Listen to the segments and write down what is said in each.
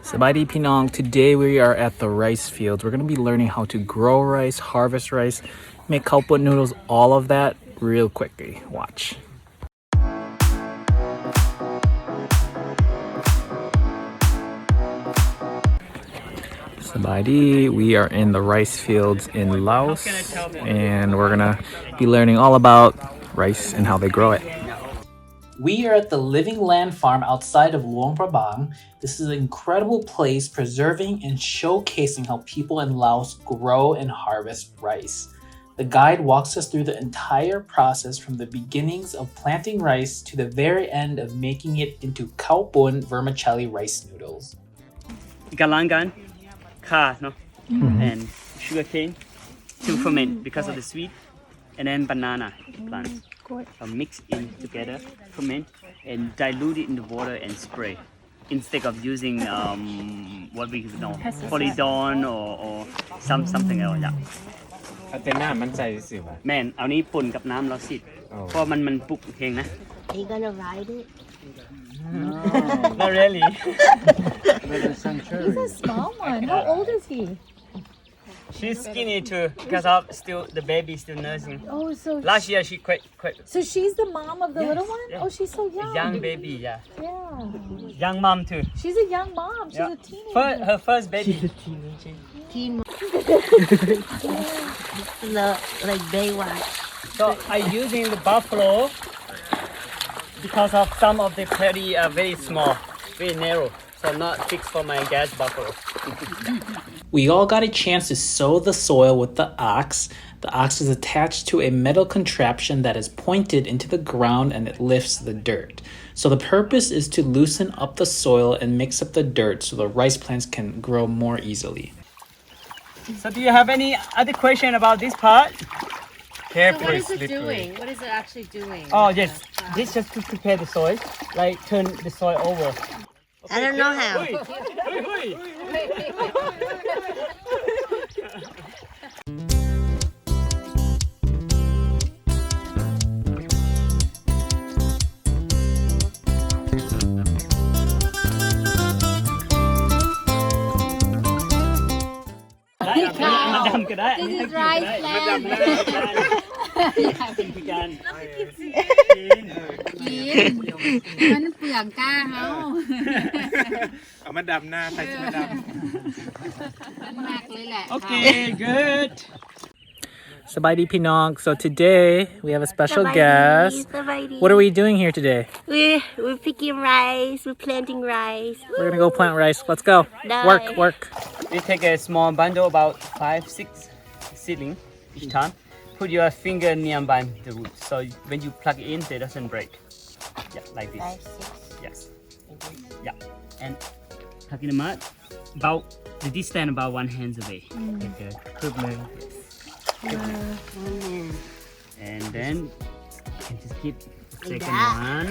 Sabadi Pinong, today we are at the rice fields. We're going to be learning how to grow rice, harvest rice, make khao put noodles, all of that real quickly. Watch. Sabadi, we are in the rice fields in Laos, and we're going to be learning all about rice and how they grow it. We are at the Living Land Farm outside of Luang Prabang. This is an incredible place preserving and showcasing how people in Laos grow and harvest rice. The guide walks us through the entire process from the beginnings of planting rice to the very end of making it into khao pun vermicelli rice noodles. Galangan, khao, no? And sugarcane to ferment because of the sweet, and then banana plant. Mix in together, ferment, and dilute it in the water and spray instead of using what we know, polydon or something else. Yeah. เอาแต่น้ำมันใส่สิวะ แม่นเอานี้ป่นกับน้ำแล้วสิเพราะมันปลุกเองนะ Are you gonna ride it? Not really. He's a small one. How old is he? She's skinny too because of still the baby still nursing. Oh, so Last year she quite so she's the mom of the little one? yeah. Oh, she's so young. young baby, yeah. Yeah. Young mom too. She's a young mom. She's Yeah. a teenager. Her first baby. Teen like Baywatch. So I using the buffalo because of some of the Paddy are very small, very narrow, so not fixed for my gas buffalo. We all got a chance to sow the soil with the ox. The ox is attached to a metal contraption that is pointed into the ground and it lifts the dirt. So the purpose is to loosen up the soil and mix up the dirt so the rice plants can grow more easily. So do you have any other question about this part? So what is it doing? What is it actually doing? Oh yes, this just to prepare the soil, like turn the soil over. I don't know how. This is rice land. มันเปลือกก้าเขา เอามาดำหน้าใครจะมาดำ หนักเลยแหละ Okay, good. Sabadi Pinong, so today we have a special guest. What are we doing here today? We're picking rice. We're planting rice. We're gonna go plant rice. Let's go. Work. We take a small bundle, about 5-6 seedling each time. Put your finger nearby the root, so when you plug it in, they doesn't break. Yeah, like this. 5, 6. Yes. Yeah, and plug in the mud. About the distance about 1 hand away. Okay. And then you can just keep the second one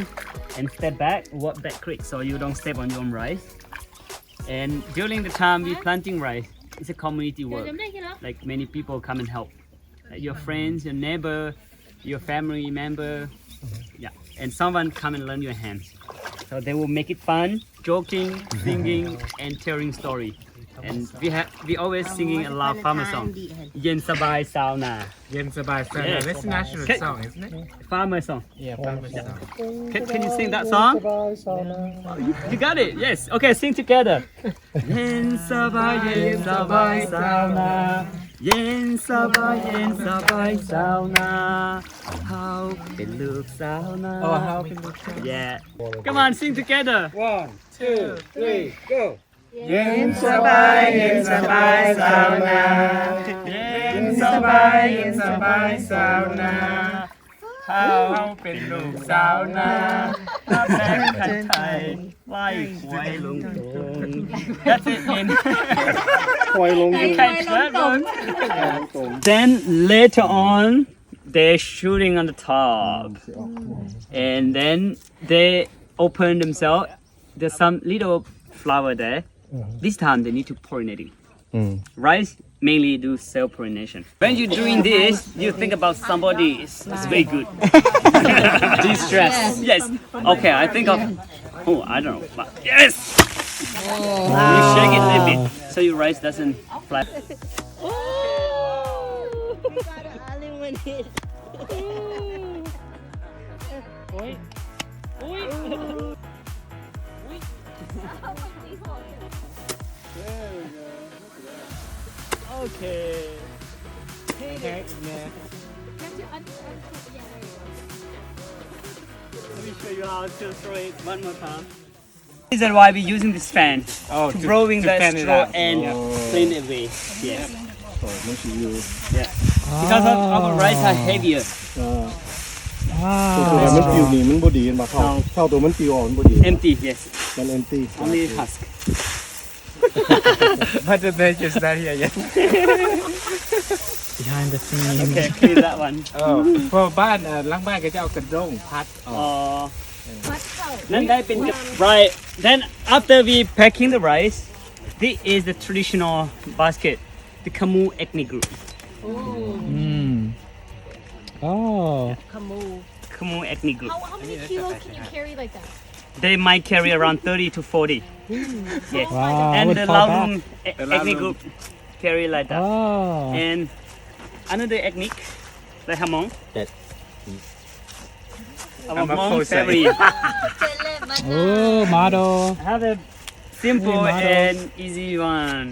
and step back, walk back quick so you don't step on your own rice. And during the time we planting rice, it's a community work. Like many people come and help. Like your friends, your neighbor, your family member, yeah. And someone come and learn your hands. So they will make it fun, joking, singing, and telling story. And we always singing a Lao farmer song. Yen Sabai Sauna. เย็นสบายสบาย Yes. That's national song isn't it Farmer song. Yeah farmer song Can you sing that song? You got it. Yes. Okay, sing together. Yen Sabai Sauna. Yen Sabai Sauna. How it looks Sauna. Oh how can you Yeah. Come on, sing together. 1 2 3 go เย็นสบายสาวนาเย็นสบายสาวนาเขาเป็นลูกสาวนาถ้าแพ้ขันไทยไล่หวยลงตรง That's it in ควยลง You can clap on. Then later on they're shooting on the top and then they open themselves. There's some little flower there. This time they need to pollinating. Rice mainly do self-pollination. When you're doing this, you think about somebody. It's very good. De-stress. Yes. Okay, I think of. Oh, I don't know. But yes. You shake it a little bit so your rice doesn't fly. Okay. Let me show you how to throw it one more time. This is why we're using this fan to blowing the straw and clean it away. Yes. Yeah. Because our rice are heavier. ตัวมันปิวนี่มันบ่ดีมาเข้าตัวมันปิวออกมันบ่ดี Empty, yes. มัน empty Only husk. But the veg is not here yet. behind the scene Okay, clean that one. เพราะบ้านหลังบ้านก็จะเอากระด้งพัดออก Then that been right. Then after we packing the rice, this is the traditional basket, the Khmer ethnic group. oh Khmer ethnic group. How many kilos can you carry like that? They might carry around 30 to 40. Yes. wow And would the fall Lao back. ethnic group carry like that. oh And another ethnic, like Hmong. Our Hmong family oh model have a simple Hey, model. and easy one.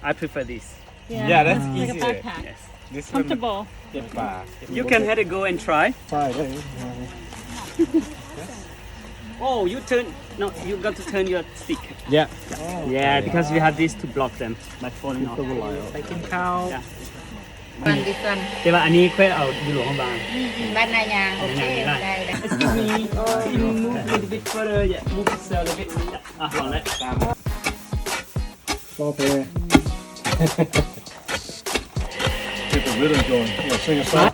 I prefer this. Yeah, that's Like a easier. backpack. Yes. This one Comfortable. เก็บปลา You can have a go and try. ใช่ได้ Oh, you turn. No, you got to turn your stick. Yeah. Yeah, because we have this to block them by falling off. ไปกินข้าว วันดิสัน แต่ว่าอันนี้ค่อยเอาอยู่หลวงบาง บ้านนายางโอเคได้ได้ Excuse me. Can you move a little bit further? Yeah, move this a little bit. Yeah. วางแล้ว ก็เพ Get the rhythm going. Yeah, sing a song.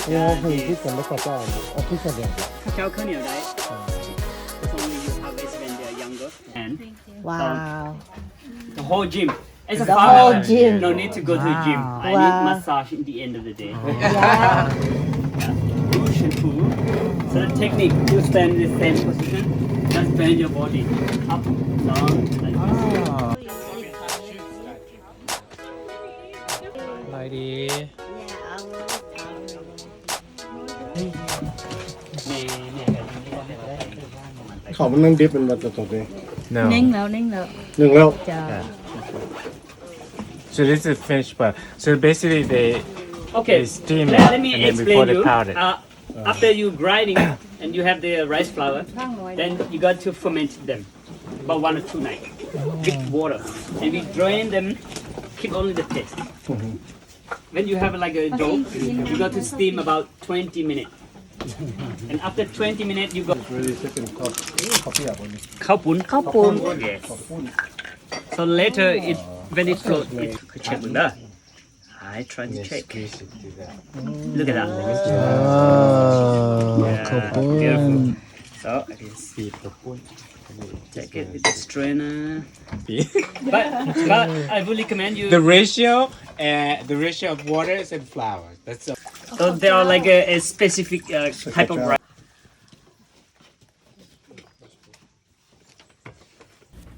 Yeah, he can look at that. I think I did. ข้าวเจ้าข้าวเหนียวได้ It's only you harvest when they are younger. And Wow. the whole gym. As a The farmer, whole gym. no need to go to the gym. I Wow. need massage in the end of the day. Yeah. Push and pull. So the technique, you stand in the same position, just bend your body up, down, like this. อะไรดี เขามันนั่งดิฟเป็นแบบตัวนี้ No นิ่งแล้วนิ่งแล้ว หนึ่งแล้ว จ้า So this is finished part. So basically they Okay, steam let, it let me and then explain before they you. powder it. After you grinding and you have the rice flour, then you got to ferment them about 1 or 2 nights with water, and we drain them, keep only the taste. When you have like a dough, you got to steam about 20 minutes, and after 20 minutes you got really second copy up on this. khao poon. ข้าวปูน Yes. So later it when it floats, it check with that. I try to check. Look at that. Yeah, beautiful. So I can see check it with the strainer. but I would recommend you. The ratio of waters and flowers. That's so. So there are like a specific type of rice.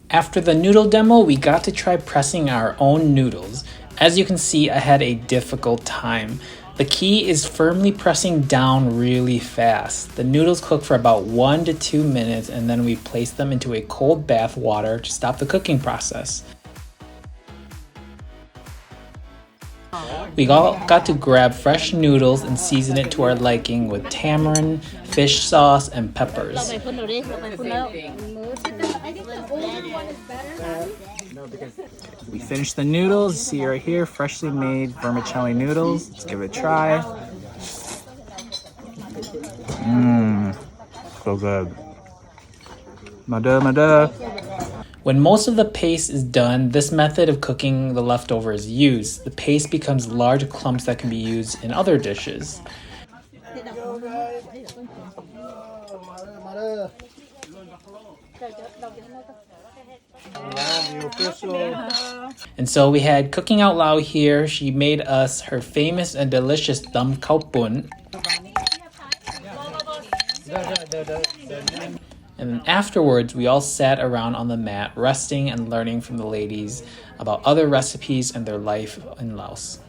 After the noodle demo, we got to try pressing our own noodles. As you can see, I had a difficult time. The key is firmly pressing down really fast. The noodles cook for about 1 to 2 minutes, and then we place them into a cold bath water to stop the cooking process. We all got to grab fresh noodles and season it to our liking with tamarind, fish sauce, and peppers. ไปพุ่นดูดิไปพุ่นแล้ว We finished the noodles. You see right here, freshly made vermicelli noodles. Let's give it a try. So good. Mada. When most of the paste is done, this method of cooking the leftover is used. The paste becomes large clumps that can be used in other dishes. And so we had Cooking Out Lao here. She made us her famous and delicious dum khao poon. And then afterwards, we all sat around on the mat, resting and learning from the ladies about other recipes and their life in Laos.